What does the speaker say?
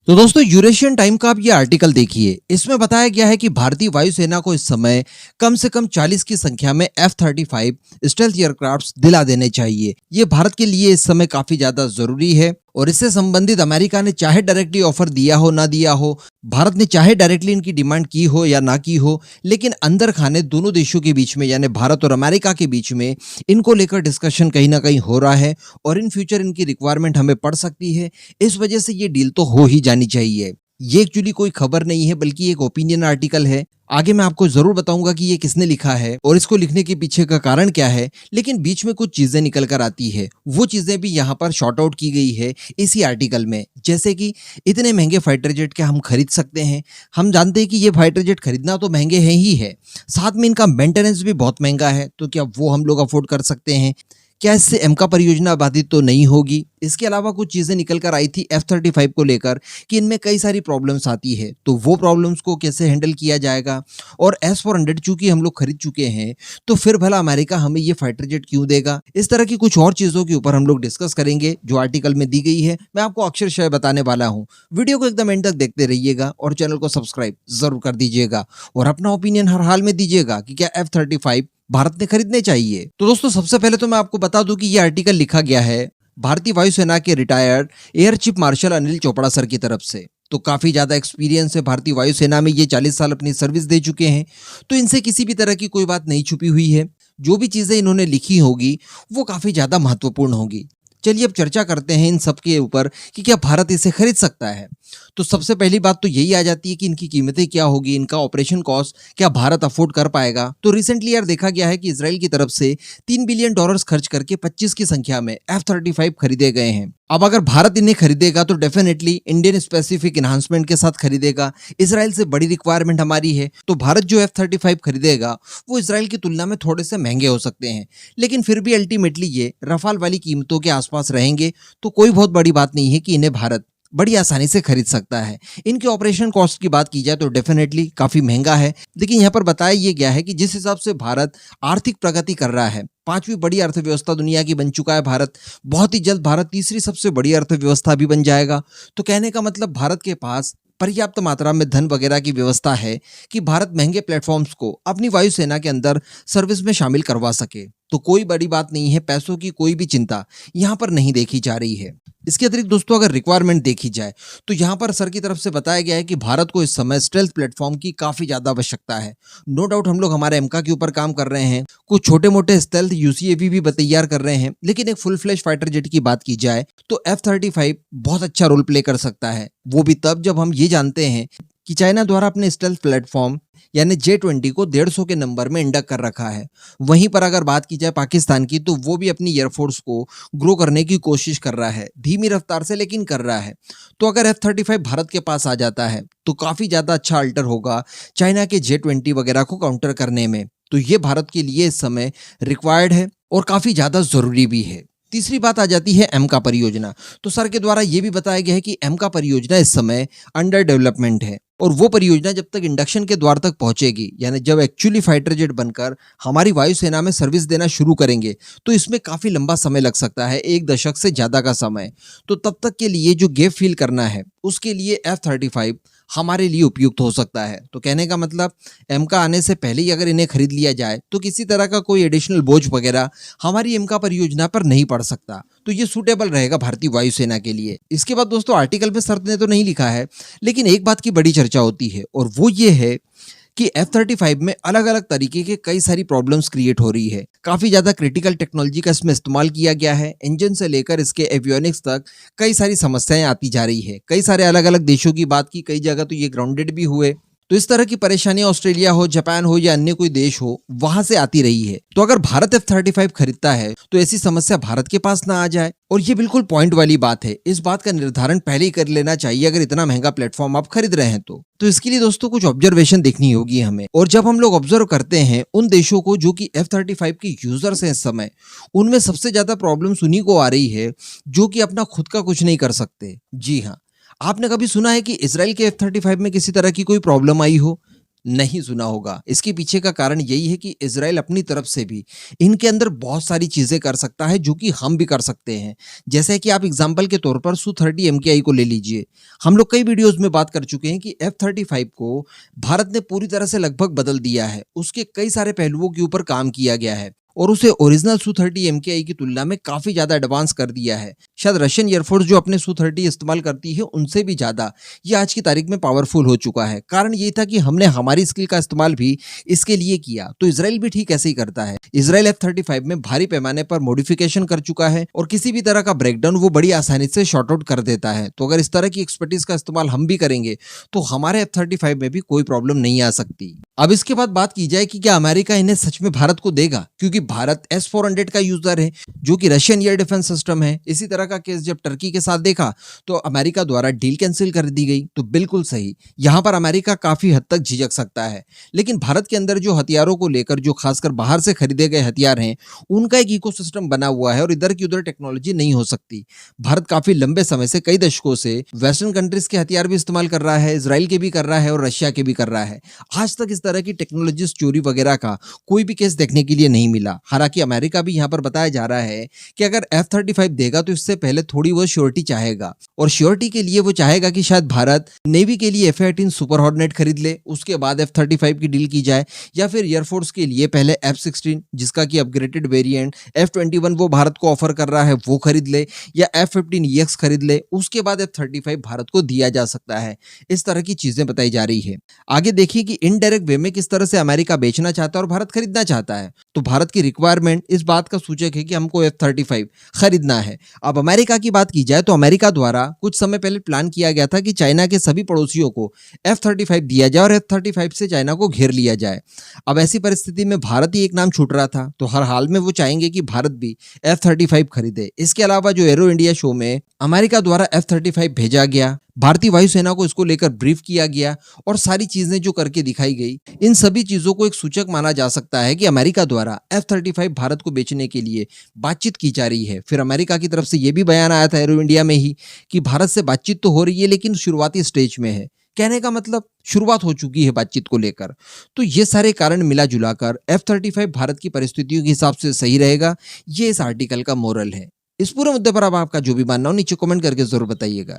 तो दोस्तों Eurasian time का आप ये आर्टिकल देखिए। इसमें बताया गया है कि भारतीय वायुसेना को इस समय कम से कम 40 की संख्या में F-35 स्टेल्थ एयरक्राफ्ट्स दिला देने चाहिए। ये भारत के लिए इस समय काफी ज्यादा जरूरी है और इससे संबंधित अमेरिका ने चाहे डायरेक्टली ऑफर दिया हो ना दिया हो, भारत ने चाहे डायरेक्टली इनकी डिमांड की हो या ना की हो, लेकिन अंदर खाने दोनों देशों के बीच में यानी भारत और अमेरिका के बीच में इनको लेकर डिस्कशन कहीं ना कहीं हो रहा है और इन फ्यूचर इनकी रिक्वायरमेंट हमें पड़ सकती है। इस वजह से ये डील तो हो ही जानी चाहिए। ये एक्चुअली कोई खबर नहीं है बल्कि एक ओपिनियन आर्टिकल है। आगे मैं आपको जरूर बताऊंगा कि ये किसने लिखा है और इसको लिखने के पीछे का कारण क्या है, लेकिन बीच में कुछ चीजें निकल कर आती है। वो चीजें भी यहाँ पर शॉर्ट आउट की गई है इसी आर्टिकल में, जैसे कि इतने महंगे फाइटर जेट क्या हम खरीद सकते हैं। हम जानते हैं कि ये फाइटर जेट खरीदना तो महंगे हैं ही है, साथ में इनका मेंटेनेंस भी बहुत महंगा है। तो क्या वो हम लोग अफोर्ड कर सकते हैं? क्या इससे एमका परियोजना बाधित तो नहीं होगी? इसके अलावा कुछ चीजें निकल कर आई थी F-35 को लेकर कि इनमें कई सारी प्रॉब्लम्स आती है, तो वो प्रॉब्लम्स को कैसे हैंडल किया जाएगा। और S-400 चूंकि हम लोग खरीद चुके हैं, तो फिर भला अमेरिका हमें ये फाइटर जेट क्यों देगा? इस तरह की कुछ और चीजों के ऊपर हम लोग डिस्कस करेंगे जो आर्टिकल में दी गई है। मैं आपको अक्षरशः बताने वाला हूँ। वीडियो को एकदम एंड तक देखते रहिएगा और चैनल को सब्सक्राइब जरूर कर दीजिएगा और अपना ओपिनियन हर हाल में दीजिएगा कि क्या F-35 भारत ने खरीदने चाहिए। तो दोस्तों सबसे पहले तो मैं आपको बता दूं कि यह आर्टिकल लिखा गया है भारतीय वायुसेना के retired air chief marshal Anil Chopra sir की तरफ से। तो काफी ज्यादा एक्सपीरियंस है भारतीय वायुसेना में, ये 40 साल अपनी सर्विस दे चुके हैं, तो इनसे किसी भी तरह की कोई बात नहीं छुपी हुई है। जो भी चीजें इन्होंने लिखी होगी वो काफी ज्यादा महत्वपूर्ण होगी। चलिए अब चर्चा करते हैं इन सब के ऊपर कि क्या भारत इसे खरीद सकता है। तो सबसे पहली बात तो यही आ जाती है कि इनकी कीमतें क्या होगी, इनका ऑपरेशन कॉस्ट क्या भारत अफोर्ड कर पाएगा। तो रिसेंटली यार देखा गया है कि इजराइल की तरफ से $3 बिलियन खर्च करके 25 की संख्या में F-35 खरीदे गए हैं। अब अगर भारत इन्हें खरीदेगा तो डेफिनेटली इंडियन स्पेसिफिक इन्हांसमेंट के साथ खरीदेगा। इजराइल से बड़ी रिक्वायरमेंट हमारी है, तो भारत जो F-35 खरीदेगा वो इजराइल की तुलना में थोड़े से महंगे हो सकते हैं, लेकिन फिर भी अल्टीमेटली ये रफाल वाली कीमतों के आसपास रहेंगे। तो कोई बहुत बड़ी बात नहीं है कि इन्हें भारत बड़ी आसानी से खरीद सकता है। इनके ऑपरेशन कॉस्ट की बात की जाए तो डेफिनेटली काफी महंगा है, लेकिन यहाँ पर बताया ये गया है कि जिस हिसाब से भारत आर्थिक प्रगति कर रहा है, 5वीं बड़ी अर्थव्यवस्था दुनिया की बन चुका है भारत, बहुत ही जल्द भारत तीसरी सबसे बड़ी अर्थव्यवस्था भी बन जाएगा। तो कहने का मतलब भारत के पास पर्याप्त मात्रा में धन वगैरह की व्यवस्था है कि भारत महंगे प्लेटफॉर्म्स को अपनी वायुसेना के अंदर सर्विस में शामिल करवा सके। तो कोई बड़ी बात नहीं है, पैसों की कोई भी चिंता यहाँ पर नहीं देखी जा रही है। इसके अतिरिक्त दोस्तों अगर रिक्वायरमेंट देखी जाए तो यहाँ पर सर की तरफ से बताया गया है कि भारत को इस समय स्टेल्थ प्लेटफॉर्म की काफी ज्यादा आवश्यकता है। नो डाउट हम लोग हमारे एमका के ऊपर काम कर रहे हैं, कुछ छोटे मोटे स्टेल्थ यूसीएवी भी तैयार कर रहे हैं, लेकिन एक फुल फ्लैश फाइटर जेट की बात की जाए तो F-35 बहुत अच्छा रोल प्ले कर सकता है। वो भी तब जब हम ये जानते हैं कि चाइना द्वारा अपने स्टेल्थ प्लेटफॉर्म यानी J-20 को 150 के नंबर में इंडक कर रखा है। वहीं पर अगर बात की जाए पाकिस्तान की, तो वो भी अपनी एयरफोर्स को ग्रो करने की कोशिश कर रहा है, धीमी रफ्तार से लेकिन कर रहा है। तो अगर F-35 भारत के पास आ जाता है तो काफी ज्यादा अच्छा अल्टर होगा चाइना के J-20 वगैरह को काउंटर करने में। तो ये भारत के लिए इस समय रिक्वायर्ड है और काफी ज्यादा जरूरी भी है। तीसरी बात आ जाती है एमका परियोजना। तो सर के द्वारा यह भी बताया गया है कि एमका परियोजना इस समय अंडर डेवलपमेंट है और वो परियोजना जब तक इंडक्शन के द्वार तक पहुंचेगी, यानी जब एक्चुअली फाइटर जेट बनकर हमारी वायुसेना में सर्विस देना शुरू करेंगे, तो इसमें काफी लंबा समय लग सकता है, 1 दशक से ज्यादा का समय। तो तब तक के लिए जो गैप फील करना है उसके लिए F-35 हमारे लिए उपयुक्त हो सकता है। तो कहने का मतलब एमका आने से पहले ही अगर इन्हें खरीद लिया जाए तो किसी तरह का कोई एडिशनल बोझ वगैरह हमारी एमका परियोजना पर नहीं पड़ सकता। तो ये सूटेबल रहेगा भारतीय वायुसेना के लिए। इसके बाद दोस्तों आर्टिकल पे सर ने तो नहीं लिखा है, लेकिन एक बात की बड़ी चर्चा होती है और वो ये है कि F-35 में अलग अलग तरीके के कई सारी प्रॉब्लम्स क्रिएट हो रही है। काफी ज्यादा क्रिटिकल टेक्नोलॉजी का इसमें इस्तेमाल किया गया है, इंजन से लेकर इसके एवियोनिक्स तक कई सारी समस्याएं आती जा रही है। कई सारे अलग अलग देशों की बात की, कई जगह तो ये ग्राउंडेड भी हुए। तो इस तरह की परेशानियां ऑस्ट्रेलिया हो, जापान हो या अन्य कोई देश हो, वहां से आती रही है। तो अगर भारत F-35 खरीदता है तो ऐसी समस्या भारत के पास ना आ जाए, और ये बिल्कुल पॉइंट वाली बात है। इस बात का निर्धारण पहले ही कर लेना चाहिए अगर इतना महंगा प्लेटफॉर्म आप खरीद रहे हैं तो इसके लिए दोस्तों कुछ ऑब्जर्वेशन देखनी होगी हमें। और जब हम लोग ऑब्जर्व करते हैं उन देशों को जो कि F-35 के यूजर्स हैं इस समय, उनमें सबसे ज्यादा प्रॉब्लम्स उन्हीं को आ रही है जो कि अपना खुद का कुछ नहीं कर सकते। जी हाँ, आपने कभी सुना है कि इजराइल के F-35 में किसी तरह की कोई प्रॉब्लम आई हो? नहीं सुना होगा। इसके पीछे का कारण यही है कि इज़राइल अपनी तरफ से भी इनके अंदर बहुत सारी चीज़ें कर सकता है जो कि हम भी कर सकते हैं। जैसे कि आप एग्ज़ाम्पल के तौर पर सू-30 एमकेआई को ले लीजिए। हम लोग कई वीडियोज़ में बात कर चुके हैं कि F-35 को भारत ने पूरी तरह से लगभग बदल दिया है। उसके कई सारे पहलुओं के ऊपर काम किया गया है और उसे ओरिजिनल सू-30 एमकेआई की तुलना में काफ़ी ज़्यादा एडवांस कर दिया है। शायद रशियन एयरफोर्स जो अपने सू-30 इस्तेमाल करती है उनसे भी ज़्यादा ये आज की तारीख में पावरफुल हो चुका है। कारण ये था कि हमने हमारी स्किल का इस्तेमाल भी इसके लिए किया। तो इज़राइल भी ठीक ऐसे ही करता है। इज़राइल F-35 में भारी पैमाने पर मॉडिफिकेशन कर चुका है और किसी भी तरह का ब्रेकडाउन वो बड़ी आसानी से शॉर्ट आउट कर देता है। तो अगर इस तरह की एक्सपर्टीज का इस्तेमाल हम भी करेंगे तो हमारे F-35 में भी कोई प्रॉब्लम नहीं आ सकती। अब इसके बाद बात की जाए कि क्या अमेरिका इन्हें सच में भारत को देगा, क्योंकि भारत S-400 का यूजर है जो कि रशियन एयर डिफेंस सिस्टम है। इसी तरह का केस जब टर्की के साथ देखा तो अमेरिका द्वारा डील कैंसिल कर दी गई। तो बिल्कुल सही, यहाँ पर अमेरिका काफी हद तक झिझक सकता है। लेकिन भारत के अंदर जो हथियारों को लेकर जो खासकर बाहर से खरीदे गए हथियार हैं उनका एक इकोसिस्टम बना हुआ है और इधर की उधर टेक्नोलॉजी नहीं हो सकती। भारत काफी लंबे समय से कई दशकों से वेस्टर्न कंट्रीज के हथियार भी इस्तेमाल कर रहा है, इजराइल के भी कर रहा है और रशिया के भी कर रहा है। आज तक इस तरह की टेक्नोलॉजी चोरी वगैरह का कोई भी केस देखने के लिए नहीं मिला। हालांकि अमेरिका भी यहाँ पर बताया जा रहा है कि अगर F-35 देगा तो इससे पहले थोड़ी वो श्योरिटी चाहेगा और श्योरिटी के लिए वो चाहेगा कि शायद भारत नेवी के लिए F-18 सुपर हॉर्नेट खरीद ले, उसके बाद F-35 की डील की जाए, या फिर एयरफोर्स के लिए पहले F-16 जिसका कि अपग्रेडेड वेरिएंट F-21 वो भारत को ऑफर कर रहा है वो खरीद ले, या F-15EX खरीद ले, उसके बाद F-35 भारत को दिया जा सकता है। इस तरह की चीजें बताई जा रही है। आगे देखिए कि इनडायरेक्ट वे में किस तरह से अमेरिका बेचना चाहता है और भारत खरीदना चाहता है। तो भारत की रिक्वायरमेंट इस बात का सूचक है कि हमको F-35 खरीदना है। अब अमेरिका की बात की जाए तो अमेरिका द्वारा कुछ समय पहले प्लान किया गया था कि चाइना के सभी पड़ोसियों को F-35 दिया जाए और F-35 से चाइना को घेर लिया जाए। अब ऐसी परिस्थिति में भारत ही एक नाम छूट रहा था, तो हर हाल में वो चाहेंगे कि भारत भी F-35 खरीदे। इसके अलावा जो एरो इंडिया शो में अमेरिका द्वारा F-35 भेजा गया, भारतीय वायुसेना को इसको लेकर ब्रीफ किया गया और सारी चीजें जो करके दिखाई गई, इन सभी चीजों को एक सूचक माना जा सकता है कि अमेरिका द्वारा F-35 भारत को बेचने के लिए बातचीत की जा रही है। फिर अमेरिका की तरफ से यह भी बयान आया था एरो इंडिया में ही कि भारत से बातचीत तो हो रही है लेकिन शुरुआती स्टेज में है। कहने का मतलब शुरुआत हो चुकी है बातचीत को लेकर। तो ये सारे कारण मिला जुलाकर F-35 भारत की परिस्थितियों के हिसाब से सही रहेगा, ये इस आर्टिकल का मोरल है। इस पूरे मुद्दे पर अब आपका जो भी मानना हो नीचे कमेंट करके जरूर बताइएगा।